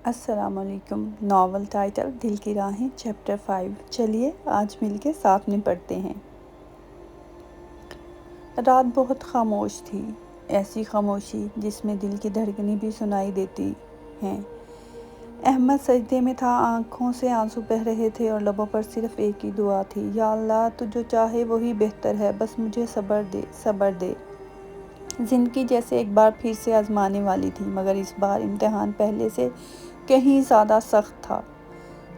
السلام علیکم۔ Novel title دل کی راہیں چیپٹر 5۔ چلیے آج مل کے ساتھ میں پڑھتے ہیں۔ رات بہت خاموش تھی، ایسی خاموشی جس میں دل کی دھڑکنیں بھی سنائی دیتی ہیں۔ احمد سجدے میں تھا، آنکھوں سے آنسو بہہ رہے تھے اور لبوں پر صرف ایک ہی دعا تھی، یا اللہ تو جو چاہے وہی بہتر ہے، بس مجھے صبر دے، صبر دے۔ زندگی جیسے ایک بار پھر سے آزمانے والی تھی، مگر اس بار امتحان پہلے سے کہیں زیادہ سخت تھا۔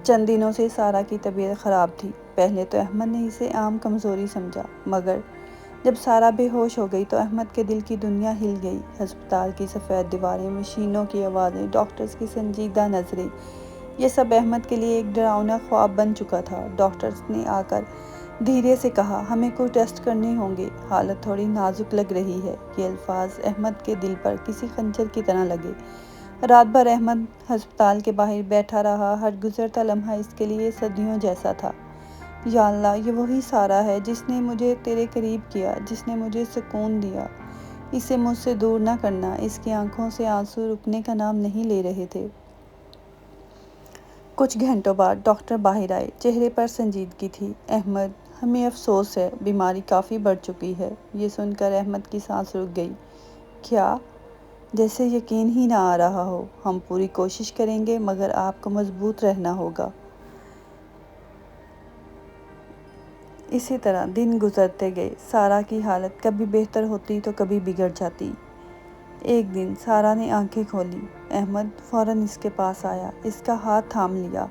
چند دنوں سے سارہ کی طبیعت خراب تھی۔ پہلے تو احمد نے اسے عام کمزوری سمجھا، مگر جب سارہ بے ہوش ہو گئی تو احمد کے دل کی دنیا ہل گئی۔ ہسپتال کی سفید دیواریں، مشینوں کی آوازیں، ڈاکٹرز کی سنجیدہ نظریں، یہ سب احمد کے لیے ایک ڈراؤنا خواب بن چکا تھا۔ ڈاکٹرز نے آ کر دھیرے سے کہا، ہمیں کچھ ٹیسٹ کرنے ہوں گے، حالت تھوڑی نازک لگ رہی ہے۔ یہ الفاظ احمد کے دل پر کسی خنجر کی طرح لگے۔ رات بھر احمد ہسپتال کے باہر بیٹھا رہا، ہر گزرتا لمحہ اس کے لیے صدیوں جیسا تھا۔ یا اللہ، یہ وہی سارہ ہے جس نے مجھے تیرے قریب کیا، جس نے مجھے سکون دیا۔ اسے مجھ سے دور نہ کرنا۔ اس کی آنکھوں سے آنسو رکنے کا نام نہیں لے رہے تھے۔ کچھ گھنٹوں بعد ڈاکٹر باہر آئے، چہرے پر سنجیدگی تھی۔ احمد، ہمیں افسوس ہے، بیماری کافی بڑھ چکی ہے۔ یہ سن کر احمد کی سانس رک گئی۔ کیا؟ جیسے یقین ہی نہ آ رہا ہو۔ ہم پوری کوشش کریں گے، مگر آپ کو مضبوط رہنا ہوگا۔ اسی طرح دن گزرتے گئے۔ سارہ کی حالت کبھی بہتر ہوتی تو کبھی بگڑ جاتی۔ ایک دن سارہ نے آنکھیں کھولیں۔ احمد فوراً اس کے پاس آیا، اس کا ہاتھ تھام لیا۔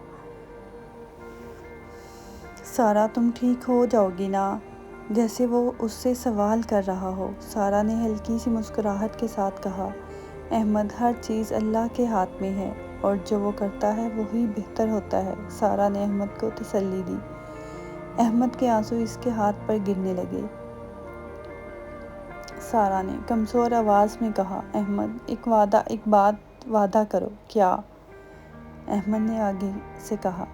سارہ، تم ٹھیک ہو جاؤ گی نا؟ جیسے وہ اس سے سوال کر رہا ہو۔ سارہ نے ہلکی سی مسکراہٹ کے ساتھ کہا، احمد، ہر چیز اللہ کے ہاتھ میں ہے، اور جو وہ کرتا ہے وہی بہتر ہوتا ہے۔ سارہ نے احمد کو تسلی دی۔ احمد کے آنسو اس کے ہاتھ پر گرنے لگے۔ سارہ نے کمزور آواز میں کہا، احمد، ایک بات وعدہ کرو۔ کیا؟ احمد نے آگے سے کہا،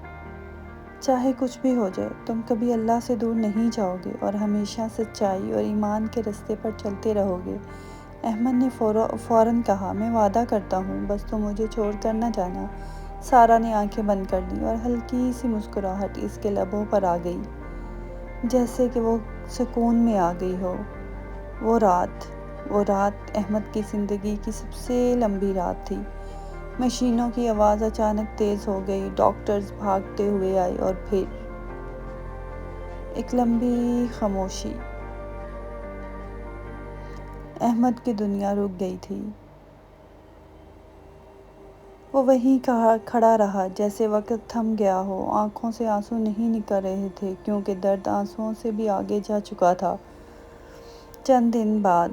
چاہے کچھ بھی ہو جائے، تم کبھی اللہ سے دور نہیں جاؤ گے اور ہمیشہ سچائی اور ایمان کے راستے پر چلتے رہو گے۔ احمد نے فوراً کہا، میں وعدہ کرتا ہوں، بس تم مجھے چھوڑ کر نہ جانا۔ سارہ نے آنکھیں بند کر لیں اور ہلکی سی مسکراہٹ اس کے لبوں پر آ گئی، جیسے کہ وہ سکون میں آ گئی ہو۔ وہ رات احمد کی زندگی کی سب سے لمبی رات تھی۔ مشینوں کی آواز اچانک تیز ہو گئی، ڈاکٹرز بھاگتے ہوئے آئے، اور پھر ایک لمبی خاموشی۔ احمد کی دنیا رک گئی تھی۔ وہ وہیں کھڑا رہا جیسے وقت تھم گیا ہو۔ آنکھوں سے آنسو نہیں نکل رہے تھے، کیونکہ درد آنسوؤں سے بھی آگے جا چکا تھا۔ چند دن بعد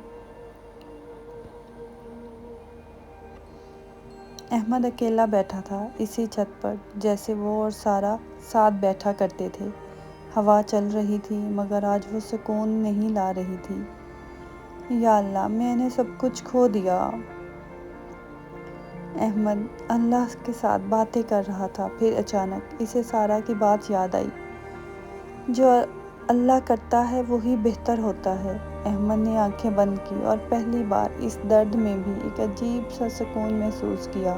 احمد اکیلا بیٹھا تھا، اسی چھت پر جیسے وہ اور سارہ ساتھ بیٹھا کرتے تھے۔ ہوا چل رہی تھی، مگر آج وہ سکون نہیں لا رہی تھی۔ یا اللہ، میں نے سب کچھ کھو دیا۔ احمد اللہ کے ساتھ باتیں کر رہا تھا، پھر اچانک اسے سارہ کی بات یاد آئی، جو اللہ کرتا ہے وہی بہتر ہوتا ہے۔ احمد نے آنکھیں بند کی اور پہلی بار اس درد میں بھی ایک عجیب سا سکون محسوس کیا۔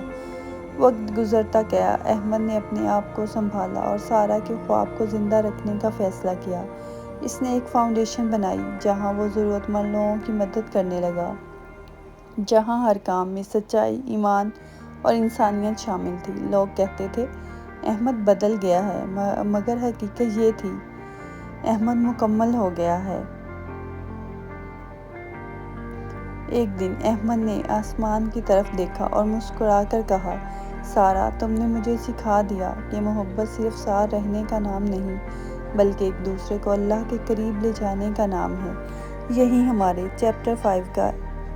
وقت گزرتا گیا، احمد نے اپنے آپ کو سنبھالا اور سارہ کے خواب کو زندہ رکھنے کا فیصلہ کیا۔ اس نے ایک فاؤنڈیشن بنائی، جہاں وہ ضرورت مند لوگوں کی مدد کرنے لگا، جہاں ہر کام میں سچائی، ایمان اور انسانیت شامل تھی۔ لوگ کہتے تھے، احمد بدل گیا ہے، مگر حقیقت یہ تھی، احمد مکمل ہو گیا ہے۔ ایک دن احمد نے آسمان کی طرف دیکھا اور مسکرا کر کہا، سارہ، تم نے مجھے سکھا دیا کہ محبت صرف ساتھ رہنے کا نام نہیں، بلکہ ایک دوسرے کو اللہ کے قریب لے جانے کا نام ہے۔ یہی ہمارے چیپٹر 5 کا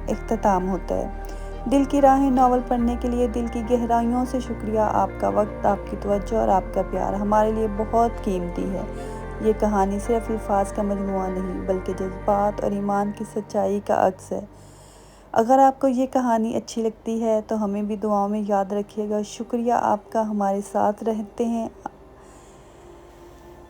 اختتام ہوتا ہے۔ دل کی راہیں ناول پڑھنے کے لیے دل کی گہرائیوں سے شکریہ۔ آپ کا وقت، آپ کی توجہ اور آپ کا پیار ہمارے لیے بہت قیمتی ہے۔ یہ کہانی صرف الفاظ کا مجموعہ نہیں، بلکہ جذبات اور ایمان کی سچائی کا عکس ہے۔ اگر آپ کو یہ کہانی اچھی لگتی ہے تو ہمیں بھی دعاؤں میں یاد رکھیے گا۔ شکریہ آپ کا ہمارے ساتھ رہتے ہیں۔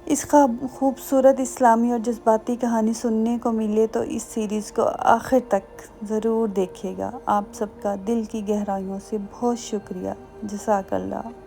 اس خوبصورت اسلامی اور جذباتی کہانی سننے کو ملے تو اس سیریز کو آخر تک ضرور دیکھیے گا۔ آپ سب کا دل کی گہرائیوں سے بہت شکریہ۔ جزاک اللہ۔